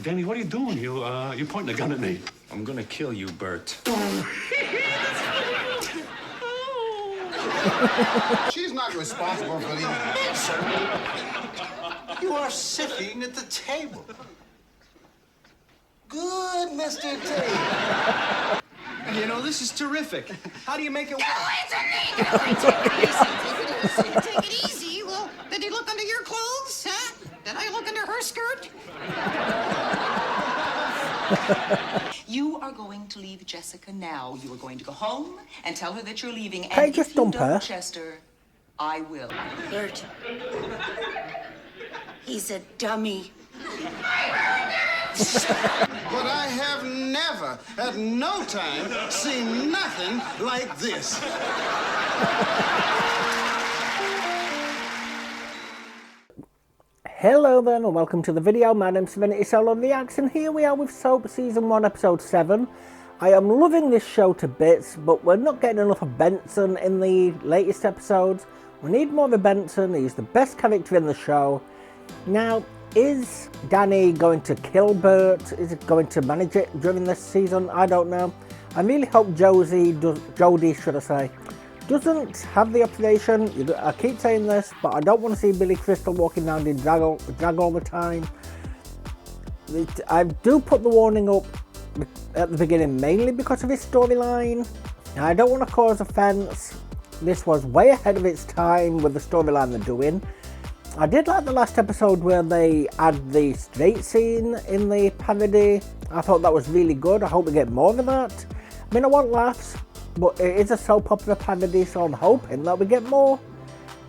Danny, what are you doing? You're pointing a gun at me. I'm gonna kill you, Bert. She's not responsible for these. You are sitting at the table. Good, Mr. T. You know, this is terrific. How do you make it work? Take it easy. Well, did he look under your clothes, huh? Did I look under her skirt? You are going to leave Jessica now. You are going to go home and tell her that you're leaving. Can't And just if you dump her. don't, Chester, I will. Bert. He's a dummy. But I have never, at no time, seen nothing like this. Hello then and welcome to the video. My name's SerenitySoloREACTS and here we are with Soap Season 1 Episode 7. I am loving this show to bits, but we're not getting enough of Benson in the latest episodes. We need more of Benson. He's the best character in the show. Now, is Danny going to kill Bert? Is it going to manage it during this season? I don't know. I really hope Jodie doesn't have the observation. I keep saying this, but I don't want to see Billy Crystal walking around in drag all the time. I do put the warning up at the beginning mainly because of his storyline. I don't want to cause offence. This was way ahead of its time with the storyline they're doing. I did like the last episode where they add the straight scene in the parody. I thought that was really good. I hope we get more of that. I mean, I want laughs, but it is a soap opera parody, so I'm hoping that we get more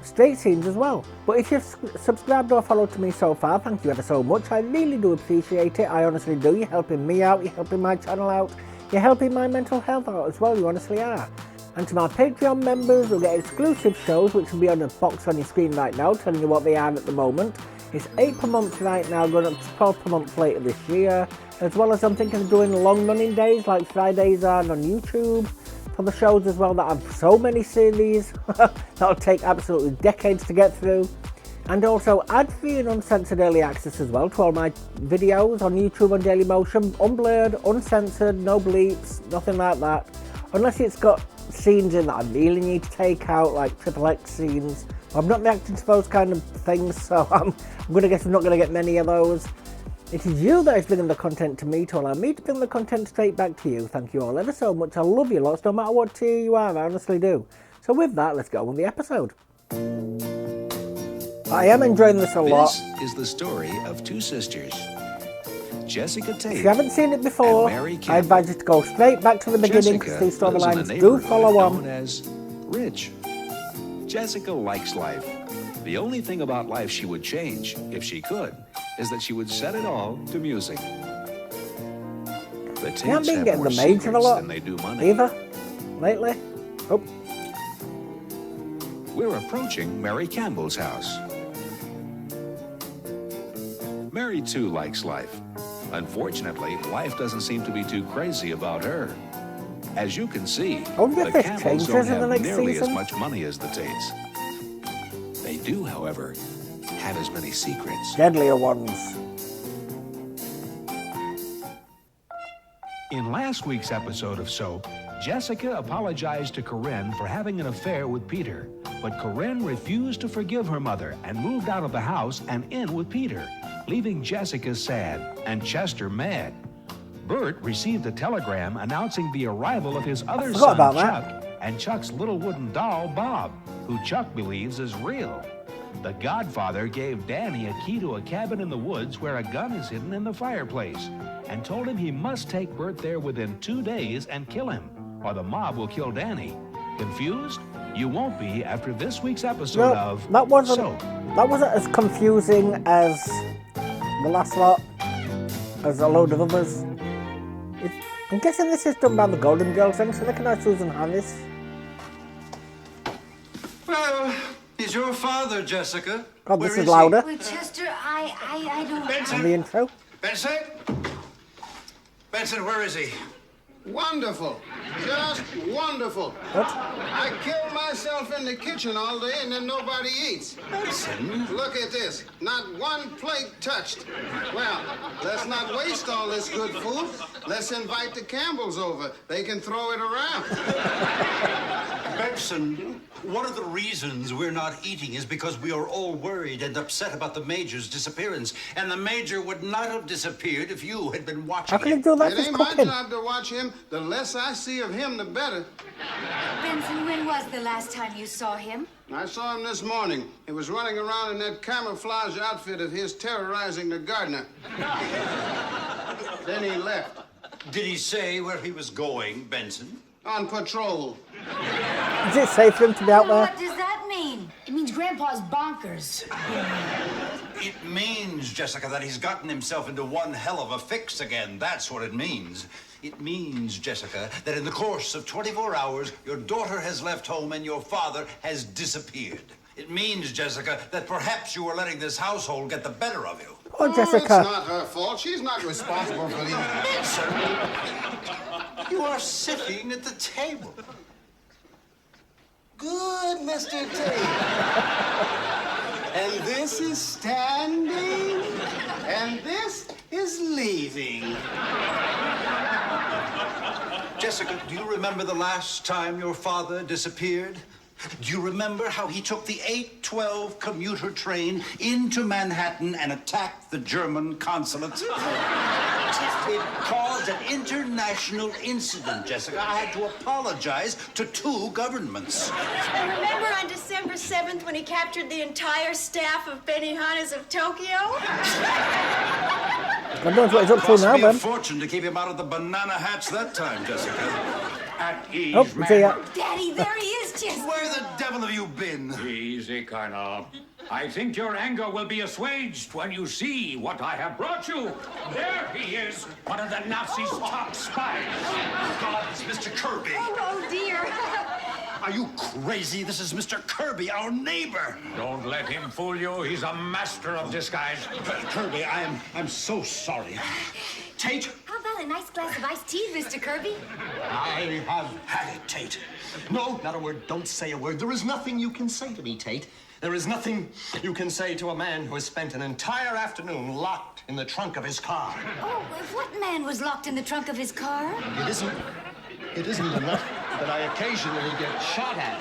straight scenes as well. But if you've subscribed or followed to me so far, thank you ever so much. I really do appreciate it. I honestly do. You're helping me out. You're helping my channel out. You're helping my mental health out as well. You honestly are. And to my Patreon members, you'll get exclusive shows, which will be on the box on your screen right now, telling you what they are at the moment. It's 8 per month right now, going up to 12 per month later this year. As well as I'm thinking of doing long running days, like Fridays are on YouTube, for the shows as well that have so many series. That'll take absolutely decades to get through. And also ad-free and uncensored early access as well to all my videos on YouTube on Dailymotion. Unblurred, uncensored, no bleeps, nothing like that. Unless it's got scenes in that I really need to take out, like XXX scenes. I'm not reacting to those kind of things, so I'm going to guess we're not going to get many of those. It is you that is bringing the content to me to allow me to bring the content straight back to you. Thank you all ever so much. I love you lots, no matter what tier you are, I honestly do. So with that, let's go on with the episode. I am enjoying this a lot. This is the story of two sisters, Jessica Tate. If you haven't seen it before, I advise you to go straight back to the beginning because these storylines do follow on. Known as Rich. Jessica likes life. The only thing about life she would change, if she could, is that she would set it all to music. The Tates have getting more the major a lot than they do money. either lately. Oh. We're approaching Mary Campbell's house. Mary too likes life. Unfortunately, life doesn't seem to be too crazy about her. As you can see, the Campbells don't have nearly as much money as the Tates. They do, however, have as many secrets. Deadlier ones. In last week's episode of Soap, Jessica apologized to Corinne for having an affair with Peter, but Corinne refused to forgive her mother and moved out of the house and in with Peter, leaving Jessica sad and Chester mad. Bert received a telegram announcing the arrival of his other son, Chuck, and Chuck's little wooden doll, Bob, who Chuck believes is real. The Godfather gave Danny a key to a cabin in the woods where a gun is hidden in the fireplace and told him he must take Bert there within 2 days and kill him, or the mob will kill Danny. Confused? You won't be after this week's episode of Soap. That wasn't as confusing as the last lot, as a load of others. I'm guessing this is done by the Golden Girls, then, so recognize Susan Harris. Well, he's your father, Jessica. God, this is louder. Well, Chester, I don't... Benson! The intro. Benson? Benson, where is he? Wonderful. Just wonderful. What? I kill myself in the kitchen all day and then nobody eats. Benson? Look at this. Not one plate touched. Well, let's let's not waste all this good food. Let's invite the Campbells over. They can throw it around. Benson, one of the reasons we're not eating is because we are all worried and upset about the Major's disappearance. And the Major would not have disappeared if you had been watching. How can you do that? It ain't my job to watch him. The less I see of him, the better. Benson, when was the last time you saw him? I saw him this morning. He was running around in that camouflage outfit of his, terrorizing the gardener. Then he left. Did he say where he was going, Benson? On patrol. Is it safe for him to be out there? What does that mean? It means Grandpa's bonkers. It means, Jessica, that he's gotten himself into one hell of a fix again. That's what it means. It means, Jessica, that in the course of 24 hours, your daughter has left home and your father has disappeared. It means, Jessica, that perhaps you are letting this household get the better of you. Oh, Jessica. It's not her fault. She's not responsible for these. Benson, you are sitting at the table. Good, Mr. Tate. And this is standing, and this is leaving. Jessica, do you remember the last time your father disappeared? Do you remember how he took the 812 commuter train into Manhattan and attacked the German consulate? It caused an international incident, Jessica. I had to apologize to 2 governments. And remember on December 7th when he captured the entire staff of Benihana's of Tokyo? God knows what he's up to now, It then. a fortune to keep him out of the banana hats that time, Jessica. At ease, Oh, man. see ya. Daddy, there he is, just... Where the devil have you been? Easy, Colonel. I think your anger will be assuaged when you see what I have brought you. There he is, one of the Nazis' top spies. God, it's Mr. Kirby. Oh, dear. Are you crazy? This is Mr. Kirby, our neighbor. Don't let him fool you. He's a master of disguise. Kirby, I'm so sorry. Tate? How about a nice glass of iced tea, Mr. Kirby? I have had it, Tate. No, not a word. Don't say a word. There is nothing you can say to me, Tate. There is nothing you can say to a man who has spent an entire afternoon locked in the trunk of his car. Oh, what man was locked in the trunk of his car? It isn't enough that I occasionally get shot at.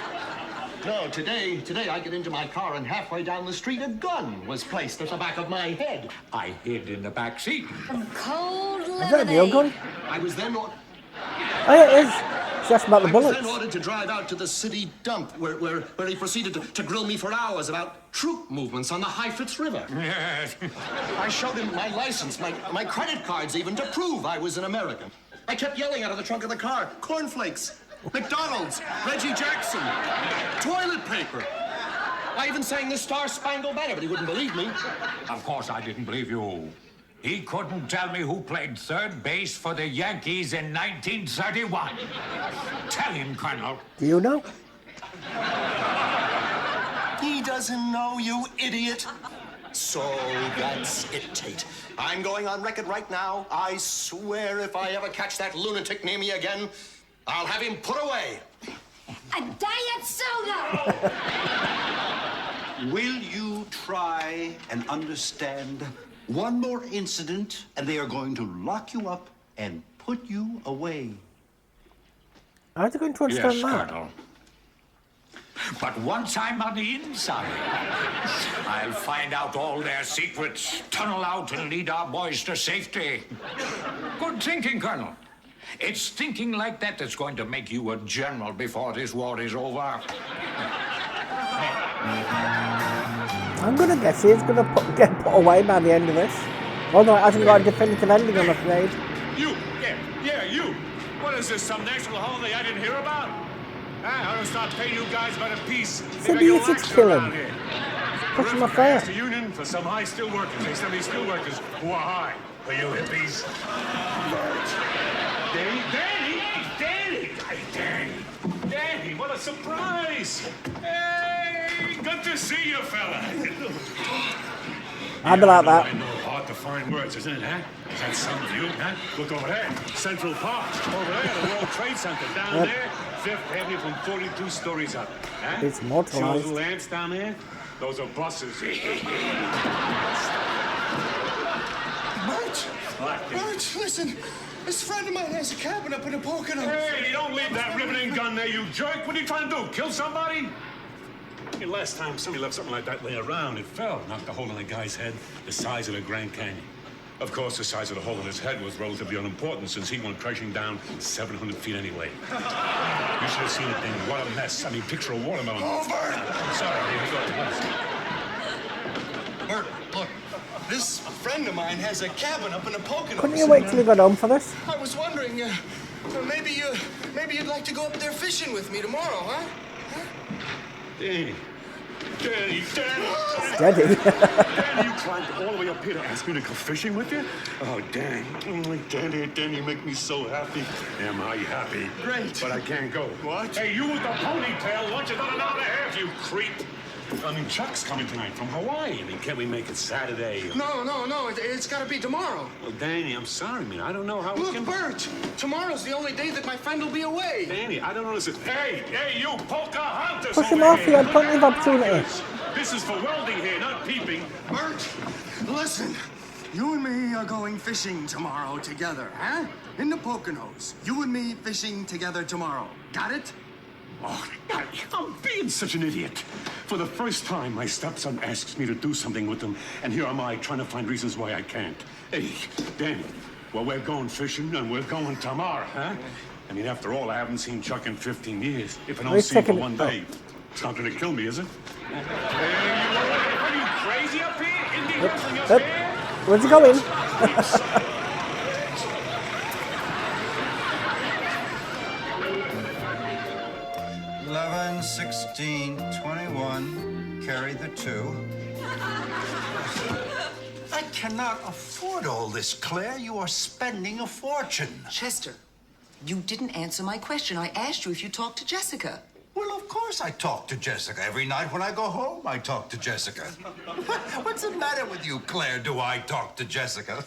No, today I get into my car and halfway down the street a gun was placed at the back of my head. I hid in the back seat. Cold Is that a real lemonade. gun? I was then Oh, yeah, it is. It's just about the I was bullets. then ordered to drive out to the city dump where he proceeded to grill me for hours about troop movements on the Heifetz River. Yes. I showed him my license, my credit cards even, to prove I was an American. I kept yelling out of the trunk of the car, cornflakes, McDonald's, Reggie Jackson, toilet paper. I even sang the Star-Spangled Banner, but he wouldn't believe me. Of course I didn't believe you. He couldn't tell me who played third base for the Yankees in 1931. Tell him, Colonel. Do you know? He doesn't know, you idiot. So that's it, Tate. I'm going on record right now. I swear if I ever catch that lunatic near me again, I'll have him put away. A diet soda! Will you try and understand one more incident, and they are going to lock you up and put you away? How's he going to understand Yes, that? Colonel. But once I'm on the inside, I'll find out all their secrets, tunnel out and lead our boys to safety. Good thinking, Colonel. It's thinking like that that's going to make you a general before this war is over. I'm going to guess he's going to get put away by the end of this. Although it hasn't got a definitive ending, I'm afraid. You! Yeah, you! What is this, some national holiday I didn't hear about? I don't start paying you guys by the piece. Said the easy to kill him. Push him off there. The union for some high steel workers. They send these steel workers who are high. For you hippies. Danny, what a surprise! Hey, good to see you, fella. I'd be like that. I know, hard to find words, isn't it, huh? Is that some view, huh? Look over there, Central Park. Over there, the World Trade Center. Down there, Fifth Avenue from 42 stories up. Huh? It's See those mortalized. little ants down there? Those are buses. Bert, Bert, listen. This friend of mine has a cabin up in the Poconos. Hey, don't leave that riveting gun there, you jerk. What are you trying to do, kill somebody? Hey, last time somebody left something like that lay around, it fell, knocked a hole in the guy's head the size of the Grand Canyon. Of course, the size of the hole in his head was relatively unimportant since he went crashing down 700 feet anyway. You should have seen it then. What a mess. I mean, picture a watermelon. Oh, Bert! I'm sorry, baby. Bert, look. This friend of mine has a cabin up in the Poconos. Couldn't you wait till you got home for this? I was wondering, maybe you'd like to go up there fishing with me tomorrow, huh? Danny. Steady. Danny, you climbed all the way up here to ask me to go fishing with you? Oh, Danny. Danny, you make me so happy. Am I happy? Great. But I can't go. What? Hey, you with the ponytail, lunch about an hour and a half, you creep. I mean, Chuck's coming tonight from Hawaii. I mean, can't we make it Saturday? No. It's got to be tomorrow. Well, Danny, I'm sorry, man. I don't know how Look, we can... Bert, tomorrow's the only day that my friend will be away. Danny, I don't understand. Hey, you Pocahontas! Push him off, you had plenty of opportunity. This is for welding here, not peeping. Bert, listen. You and me are going fishing tomorrow together, huh? In the Poconos. You and me fishing together tomorrow. Got it? Oh, I'm being such an idiot. For the first time, my stepson asks me to do something with him, and here am I trying to find reasons why I can't. Hey, Danny, well, we're going fishing, and we're going tomorrow, huh? I mean, after all, I haven't seen Chuck in 15 years. If I don't see him for one day, it's not going to kill me, is it? Hey, are you crazy up here? Indie wrestling up here? Where's he going? 11, 16, 21, carry the 2. I cannot afford all this, Claire. You are spending a fortune. Chester, you didn't answer my question. I asked you if you talked to Jessica. Well, of course I talk to Jessica. Every night when I go home, I talk to Jessica. What's the matter with you, Claire? Do I talk to Jessica?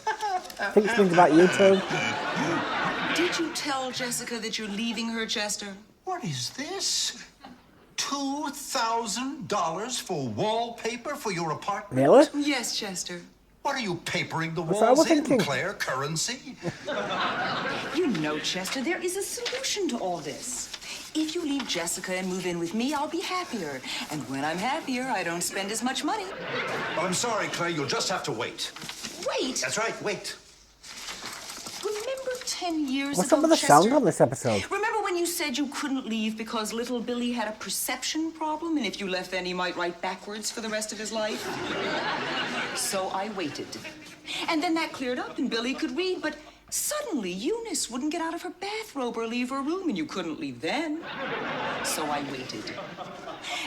I think it's things about you too. Did you tell Jessica that you're leaving her, Chester? What is this? $2,000 for wallpaper for your apartment? Really? Yes, Chester. What are you papering the That's what I was walls in, thinking. Claire? Currency? You know, Chester, there is a solution to all this. If you leave Jessica and move in with me, I'll be happier. And when I'm happier, I don't spend as much money. Well, I'm sorry, Claire. You'll just have to wait. Wait. That's right, wait. Remember 10 years What's ago, up with the Chester? sound on this episode? Remember when you said you couldn't leave because little Billy had a perception problem, and if you left then he might write backwards for the rest of his life? So I waited. And then that cleared up and Billy could read, but suddenly Eunice wouldn't get out of her bathrobe or leave her room, and you couldn't leave then. So I waited.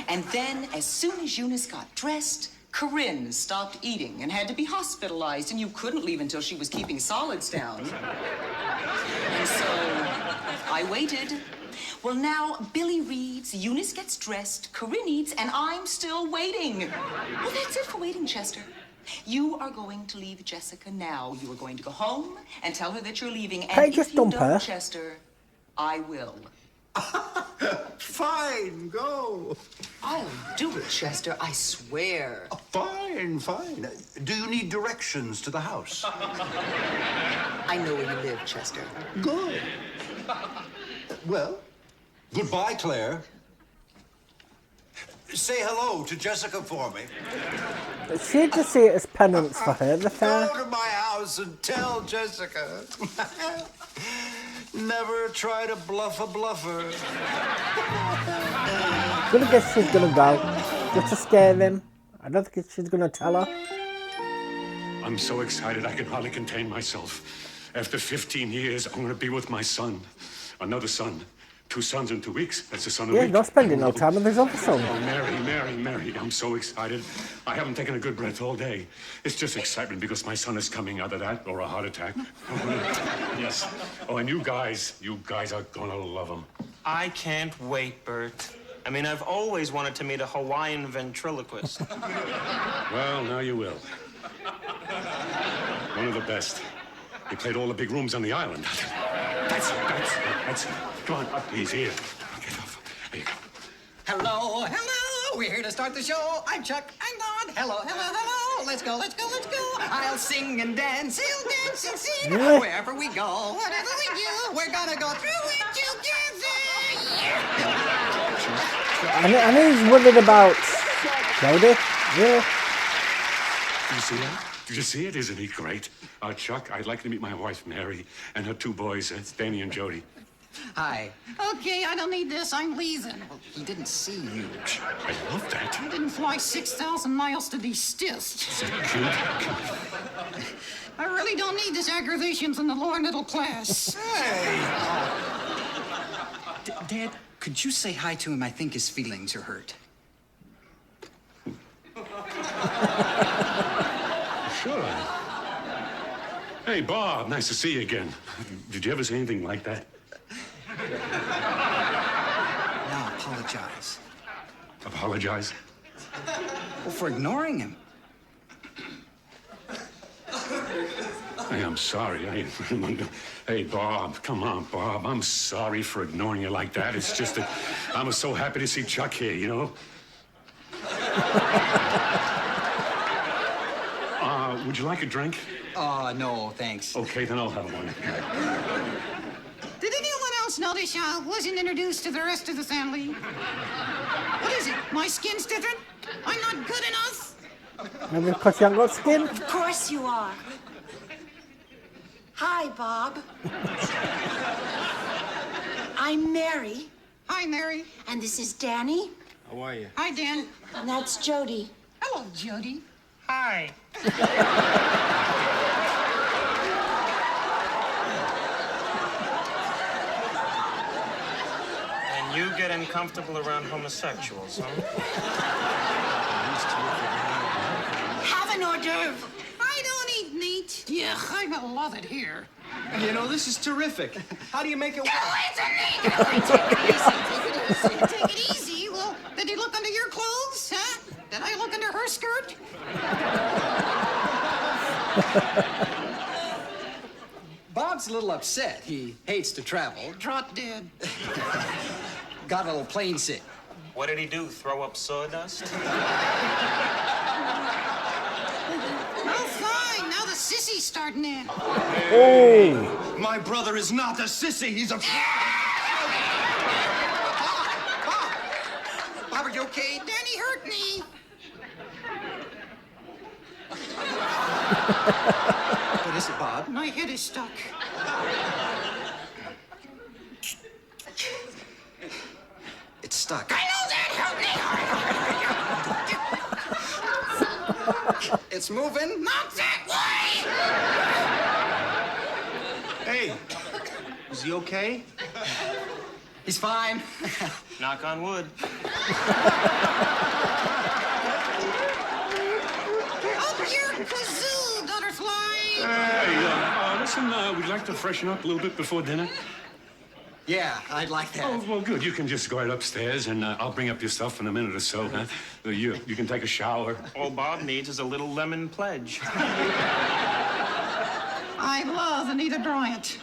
And then, as soon as Eunice got dressed, Corinne stopped eating and had to be hospitalized, and you couldn't leave until she was keeping solids down. And so I waited. Well, now Billy reads, Eunice gets dressed, Corinne eats, and I'm still waiting. Well, that's it for waiting, Chester. You are going to leave Jessica now. You are going to go home and tell her that you're leaving. Can't And you just if you dump her? don't, Chester, I will. Fine, go. I'll do it, Chester, I swear. Fine. Do you need directions to the house? I know where you live, Chester. Good. Well, goodbye, Claire. Say hello to Jessica for me. She'd just see it as penance for her, the fair. Go to my house and tell Jessica. Never try to bluff a bluffer. Gonna guess she's gonna go. Just to scare him. I don't think she's gonna tell her. I'm so excited I can hardly contain myself. After 15 years, I'm going to be with my son. Another son. 2 sons in 2 weeks. That's a son a Yeah, week. not spending no time with his other son. Oh, Mary, I'm so excited. I haven't taken a good breath all day. It's just excitement because my son is coming, either that or a heart attack. Yes. Oh, and you guys are gonna love him. I can't wait, Bert. I mean, I've always wanted to meet a Hawaiian ventriloquist. Well, now you will. One of the best. He played all the big rooms on the island. That's it. Come on, up, he's here. Get off. There you go. Hello. We're here to start the show. I'm Chuck. I'm Don. Hello. Let's go. I'll sing and dance. He'll dance once and said, Really? wherever we go, whatever we do, we're gonna go through it together. And he's worried about Jody. Yeah. Did you see that? Did you see it? Isn't he great? Chuck, I'd like to meet my wife, Mary, and her 2 boys, Danny and Jody. Hi. Okay, I don't need this. I'm leaving. Well, he didn't see you. I love that. I didn't fly 6,000 miles to be stitched. Is that cute? I really don't need this aggravations in the lower middle class. Hey! Dad, could you say hi to him? I think his feelings are hurt. Sure. Hey, Bob, nice to see you again. Did you ever see anything like that? Now apologize. Apologize? Well, for ignoring him. Hey, I'm sorry. Hey, Bob, come on, Bob. I'm sorry for ignoring you like that. It's just that I was so happy to see Chuck here, you know? Would you like a drink? No, thanks. Okay, then I'll have one. Did anyone else notice I wasn't introduced to the rest of the family? What is it? My skin's different? I'm not good enough? Maybe because you haven't got skin? Of course you are. Hi, Bob. I'm Mary. Hi, Mary. And this is Danny. How are you? Hi, Dan. And that's Jody. Hello, Jody. Hi. And you get uncomfortable around homosexuals, huh? Have an hors d'oeuvre. I don't eat meat. Yeah, I love it here. You know, this is terrific. How do you make it work? Take it easy. Take it easy. Well, did he look under your clothes, huh? Did I look under her skirt? Bob's a little upset. He hates to travel. Trot dead. Got a little plane sick. What did he do, throw up sawdust? Oh, fine. Now the sissy's starting in. Oh! My brother is not a sissy. He's a... Bob, are you okay? Danny hurt me. What is it, Bob? My head is stuck. It's stuck. I know that. Help me. It's moving. Not that way. Hey, is he okay? He's fine. Knock on wood. Up your kazoo, butterfly. Hey, listen, we'd like to freshen up a little bit before dinner. Yeah, I'd like that. Oh, well, good. You can just go right upstairs, and I'll bring up your stuff in a minute or so, huh? You can take a shower. All Bob needs is a little lemon pledge. I love Anita Bryant.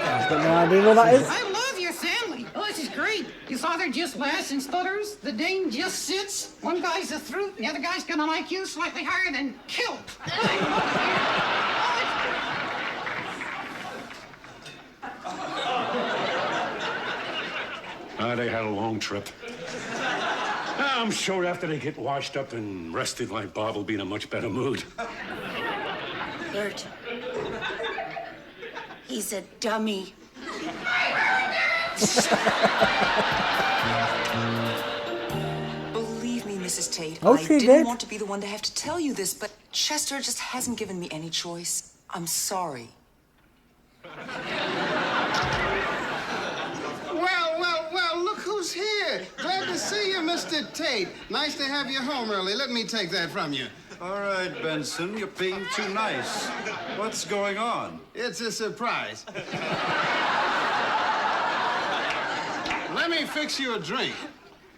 I've got no idea what that is. I love your family. Oh, this is great. Your father just laughs and stutters. The Dane just sits. One guy's a fruit, and the other guy's got an IQ slightly higher than kelp. They had a long trip. I'm sure after they get washed up and rested, like Bob will be in a much better mood. Bert. He's a dummy. Believe me, Mrs. Tate, Oh, I she didn't did. want to be the one to have to tell you this, but Chester just hasn't given me any choice. I'm sorry. Well, look who's here. Glad to see you, Mr. Tate. Nice to have you home early. Let me take that from you. All right, Benson, you're being too nice. What's going on? It's a surprise. Let me fix you a drink.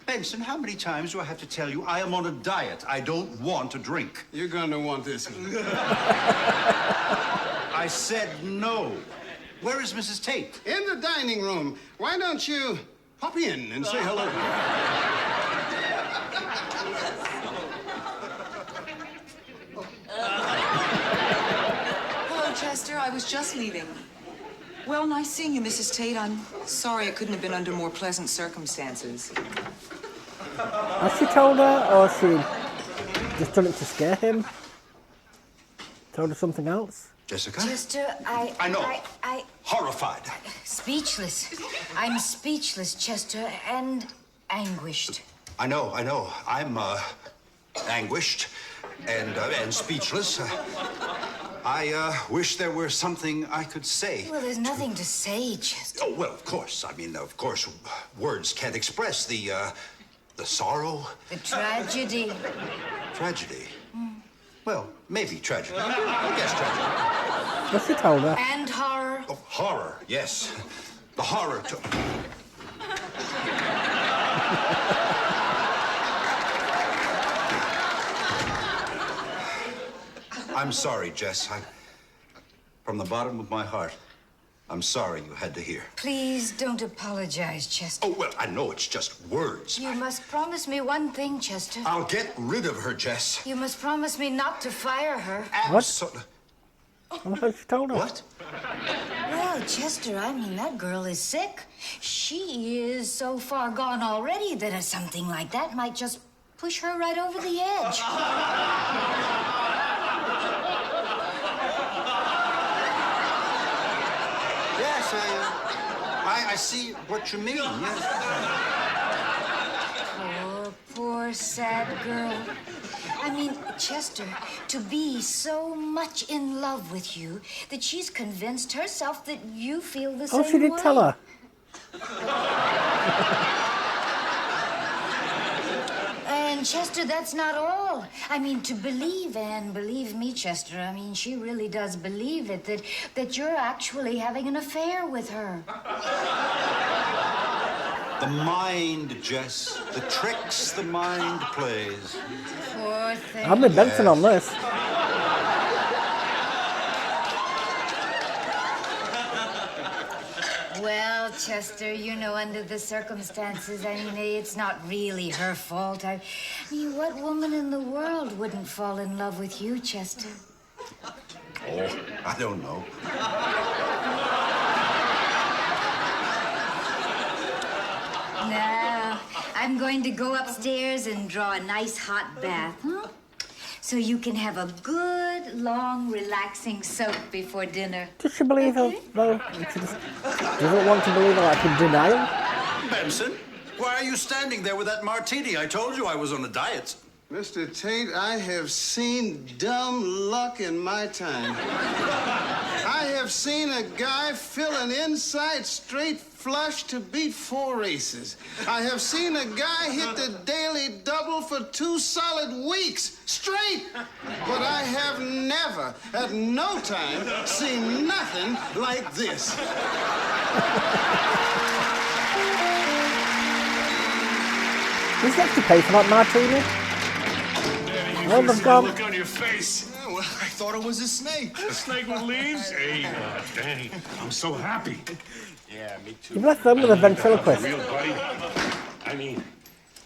Benson, how many times do I have to tell you I am on a diet? I don't want a drink. You're gonna want this one. I said no. Where is Mrs. Tate? In the dining room. Why don't you pop in and say hello? I was just leaving. Well, nice seeing you, Mrs. Tate. I'm sorry it couldn't have been under more pleasant circumstances. Has she told her, or she just done it to scare him? Told her something else? Jessica? Chester, I know. I Horrified. speechless. I'm speechless, Chester, and anguished. I know. I'm, anguished and speechless. I wish there were something I could say. Well, there's nothing to say, Chester. Oh, well, of course. I mean, of course, words can't express the sorrow. The tragedy. Tragedy? Well, maybe tragedy. I guess tragedy. What's she told her? And horror. Oh, horror, yes. The horror to... I'm sorry, Jess. From the bottom of my heart, I'm sorry you had to hear. Please don't apologize, Chester. Oh, well, I know it's just words. You must promise me one thing, Chester. I'll get rid of her, Jess. You must promise me not to fire her. Absolutely. What she told her? What? Well, Chester, I mean, that girl is sick. She is so far gone already that something like that might just push her right over the edge. Yes, I see what you mean. Yes. Poor, sad girl. I mean, Chester, to be so much in love with you that she's convinced herself that you feel the same way. Oh, she did tell her. And Chester, that's not all. I mean, to believe, and believe me, Chester, I mean, she really does believe it, that you're actually having an affair with her. The mind, Jess. The tricks the mind plays. Poor thing. I'm with Benson on this. Well, Chester, you know, under the circumstances, I mean, it's not really her fault. I mean, what woman in the world wouldn't fall in love with you, Chester? Oh, I don't know. Now, I'm going to go upstairs and draw a nice hot bath, huh? So you can have a good, long, relaxing soak before dinner. Does she believe her, though? She just doesn't want to believe her, like in denial? Benson, why are you standing there with that martini? I told you I was on a diet. Mr. Tate, I have seen dumb luck in my time. I have seen a guy fill an inside straight flush to beat 4 races. I have seen a guy hit the daily double for 2 solid weeks straight. But I have never, at no time, seen nothing like this. Does he have to pay for that martini? Oh, the look on your face. Yeah, well, I thought it was a snake. A snake with leaves? Hey, Danny, I'm so happy. Yeah, me too. You left them with a ventriloquist. Real buddy. I mean,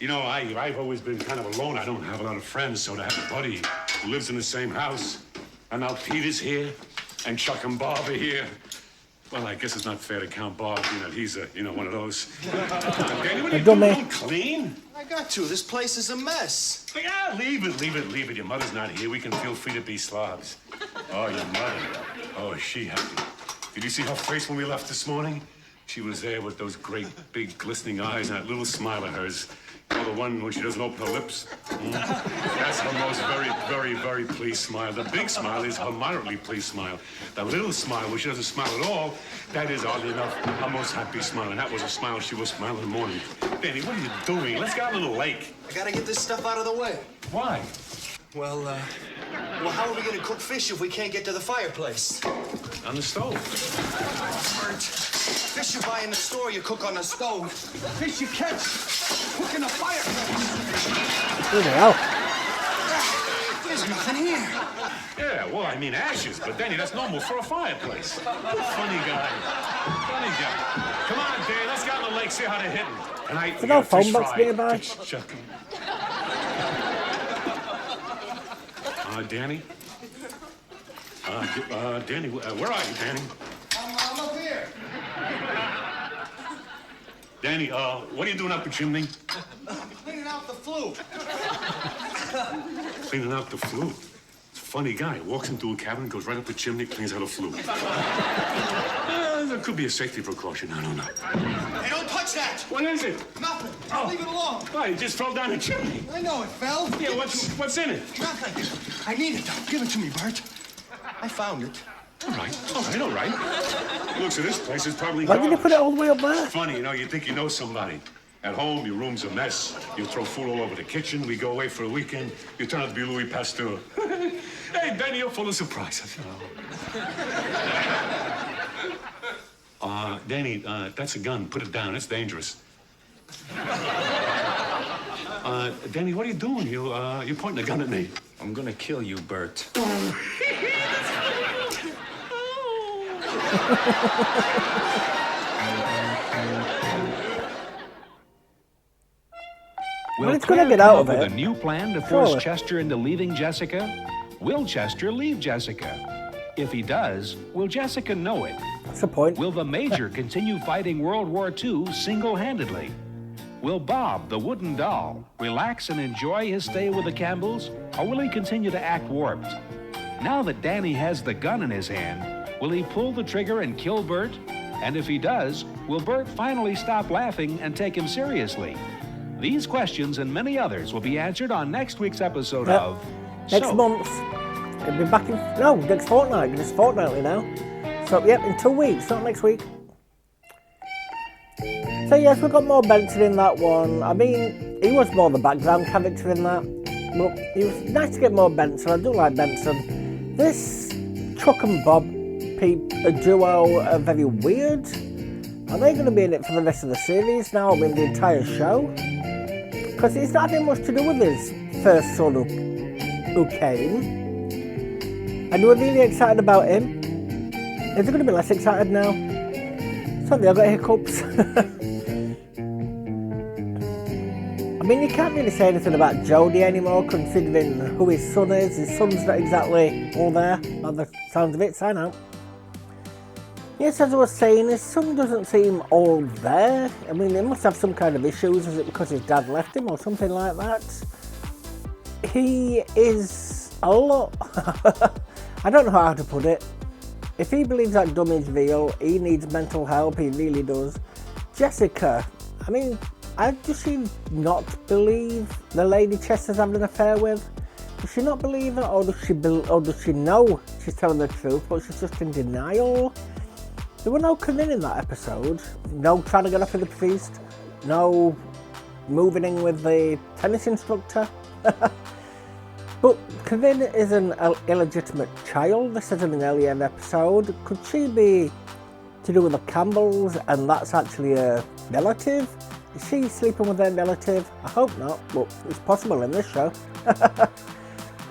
you know, I've always been kind of alone. I don't have a lot of friends, so to have a buddy who lives in the same house, and now Peter's here, and Chuck and Bob are here. Well, I guess it's not fair to count Bob, you know, he's one of those. Danny, what are you doing? Clean? I got to. This place is a mess. Yeah, leave it. Your mother's not here. We can feel free to be slobs. Oh, your mother. Oh, is she happy? Did you see her face when we left this morning? She was there with those great, big, glistening eyes and that little smile of hers. Oh, the one when she doesn't open her lips. That's her most very, very pleased smile. The big smile is her moderately pleased smile. The little smile, when she doesn't smile at all, that is, oddly enough, her most happy smile. And that was a smile she was smiling in the morning. Danny, what are you doing? Let's get out of the lake. I gotta get this stuff out of the way. Why? Well, how are we gonna cook fish if we can't get to the fireplace? On the stove. Bert, fish you buy in the store, you cook on the stove. Fish you catch, cook in the fireplace. Who the hell? There's nothing here. Yeah, well, I mean ashes, but Danny, that's normal for a fireplace. Funny guy. Come on, Dan, let's get out on the lake, see how they're hitting. And Is there no phone box nearby? Danny? Danny, where are you, Danny? I'm up here. Danny, what are you doing up the chimney? Cleaning out the flue. Cleaning out the flue. It's a funny guy. Walks into a cabin, goes right up the chimney, cleans out a flue. There could be a safety precaution. I don't know. Hey, don't touch that. What is it? Nothing. Oh. Leave it alone. Why, it just fell down the chimney. I know it fell. Yeah, what's in it? Nothing. I need it, though. Give it to me, Bert. I found it. All right. Looks at this place, it's probably Why did you garbage. put it all the way up there? Funny, you know, you think you know somebody. At home, your room's a mess. You throw food all over the kitchen. We go away for a weekend. You turn out to be Louis Pasteur. Hey, Benny, you're full of surprises. Danny, that's a gun. Put it down. It's dangerous. Danny, what are you doing? You're pointing a gun at me. I'm gonna kill you, Bert. Will it's gonna Claire get come out up of with it. a new plan to force Surely. Chester into leaving Jessica? Will Chester leave Jessica? If he does, will Jessica know it? That's the point. Will the Major continue fighting World War II single-handedly? Will Bob, the wooden doll, relax and enjoy his stay with the Campbells, or will he continue to act warped? Now that Danny has the gun in his hand, will he pull the trigger and kill Bert? And if he does, will Bert finally stop laughing and take him seriously? These questions and many others will be answered on next week's episode Yep. of Next So. month, it'll be back in. No, next fortnight. It's fortnightly now. So, yep, in 2 weeks, not next week. So, yes, we've got more Benson in that one. I mean, he was more the background character in that. But it was nice to get more Benson. I do like Benson. This Chuck and Bob a duo are very weird. Are they going to be in it for the rest of the series now? I mean, the entire show? Because it's not having much to do with his first son who came. And you were really excited about him. Is it going to be less excited now? Sorry, I've got hiccups. I mean, you can't really say anything about Jodie anymore, considering who his son is. His son's not exactly all there, by the sounds of it, so I know. Yes, as I was saying, his son doesn't seem all there. I mean, he must have some kind of issues. Is it because his dad left him or something like that? He is a lot... I don't know how to put it. If he believes that dummy's real, he needs mental help, he really does. Jessica, I mean, does she not believe the lady Chester's having an affair with? Does she not believe it, or does she know she's telling the truth, but she's just in denial? There were no Corinne in that episode. No trying to get off with the priest. No moving in with the tennis instructor. But Corinne is an illegitimate child. This isn't an earlier episode. Could she be to do with the Campbells and that's actually a relative? Is she sleeping with their relative? I hope not, but it's possible in this show.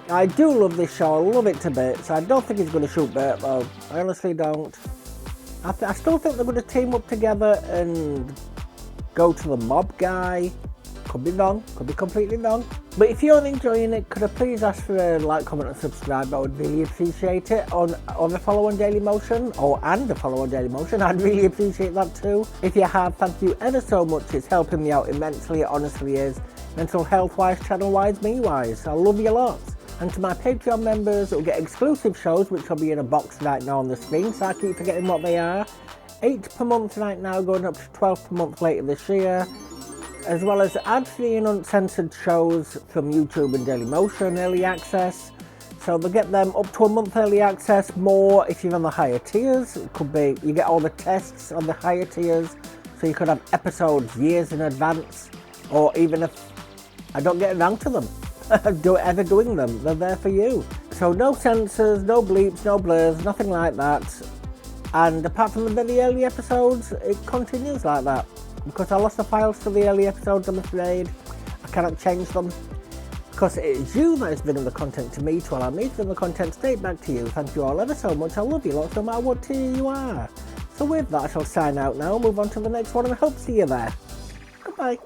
I do love this show. I love it to bits. I don't think he's going to shoot Bert though. I honestly don't. I still think they're going to team up together and go to the mob guy. Could be wrong, could be completely wrong. But if you're enjoying it, could I please ask for a like, comment and subscribe? I would really appreciate it. On the follow on Daily Motion, and the follow on Daily Motion, I'd really appreciate that too. If you have, thank you ever so much. It's helping me out immensely, it honestly is. Mental health wise, channel wise, me wise. I love you lots. And to my Patreon members, will get exclusive shows, which will be in a box right now on the screen, so I keep forgetting what they are. 8 per month right now, going up to 12 per month later this year. As well as ad-free and uncensored shows from YouTube and Dailymotion, early access. So they'll get them up to a month early access, more if you're on the higher tiers. It could be, you get all the tests on the higher tiers, so you could have episodes years in advance, or even if I don't get around to them, ever doing them, they're there for you. So no censors, no bleeps, no blurs, nothing like that. And apart from the very early episodes, it continues like that. Because I lost the files to the early episodes, I'm afraid. I cannot change them. Because it is you that has been in the content to me, to allow me to bring the content straight back to you. Thank you all ever so much. I love you lots, no matter what tier you are. So with that, I shall sign out now, move on to the next one, and I hope to see you there. Goodbye.